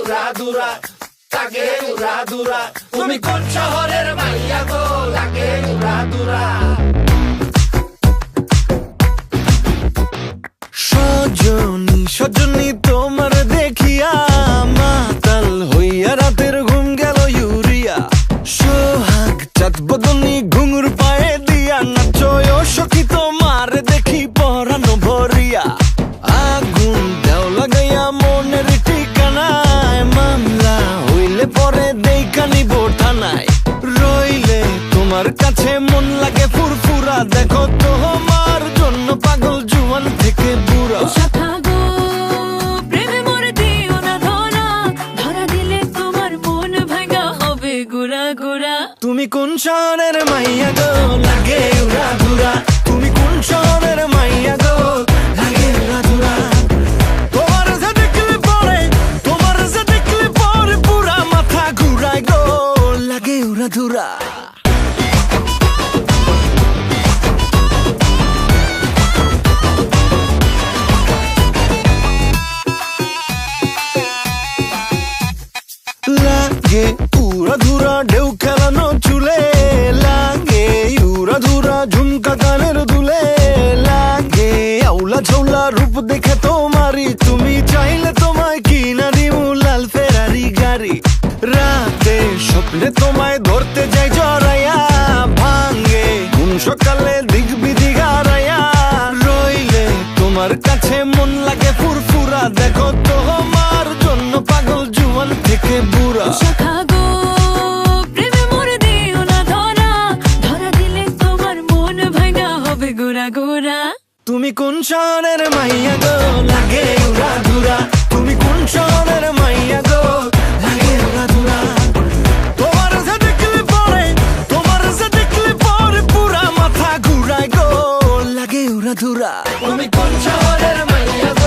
উড়াদুরা, লাগে উড়াদুরা। তুমি কোন শহরের মাইয়া গো, লাগে উড়াদুরা। সজনী সজনী তোমার দেখিয়া মাতাল হইয়া রাতের ঘুম গেল ইউরিয়া। সোহাগ চাঁদ বদনী ঘুঙুর পায়ে দিয়া নাচয় সখী তোমার দেখি পরানো ভরিয়া। আগুন দেও লাগাইয়া মনের ঠিকানায়, মামলা হইলে পরে দেইখা নিব থানায়। রইলে তোমার কাছে মন লাগে ফুরফুরা, দেখো তোমার জন্য পাগল জুয়ান থেকে বুড়া। শাখা গো প্রেমে মরে দিও না ধরা, ধরা দিলে তোমার মন ভাঙা হবে গুড়া গুড়া। তুমি কোন শহরের মাইয়া গো, লাগে উড়াধুরা। তুমি কোন শহরের মাইয়া গো, লাগে উড়াধুরা। তোমার যে দেখলে পরে, তোমার যে দেখলে পরে পুরা মাথা ঘুরায় গো, লাগে উড়াধুরা। লাগে উড়াধুরা ঢেউ খেলানো চুলে, লাগে উড়াধুরা ঝুমকা কানের দুলে, লাগে আউলা ঝৌলা রূপ দেখে তোমারি, তুমি চাইলে তোমায় কিনা দিমু লাল ফেরারি গাড়ি। রাতে স্বপ্নে তোমায় ধরতে যাই জড়াইয়া, ভাঙ্গে ঘুম সকালে দিক বিদিক হারাইয়া। রইলে তোমার কাছে মন লাগে ফুরফুরা, দেখো তোমার জন্য পাগল জুয়ান থেকে বুড়া। শাখা গো প্রেমে মরে দিও না ধরা, ধরা দিলে তোমার মন ভাঙা হবে গুড়া গুড়া। তুমি কোন শহরের মাইয়া গো, লাগে উড়াধুরা। তুমি কোন শহরের মাইয়া গো, লাগে উড়াধুরা। তোমার যে দেখলে পরে, তোমার যে দেখলে পরে পুরা মাথা ঘুরায় গো, লাগে উড়াধুরা। তুমি কোন শহরের মাইয়া গো,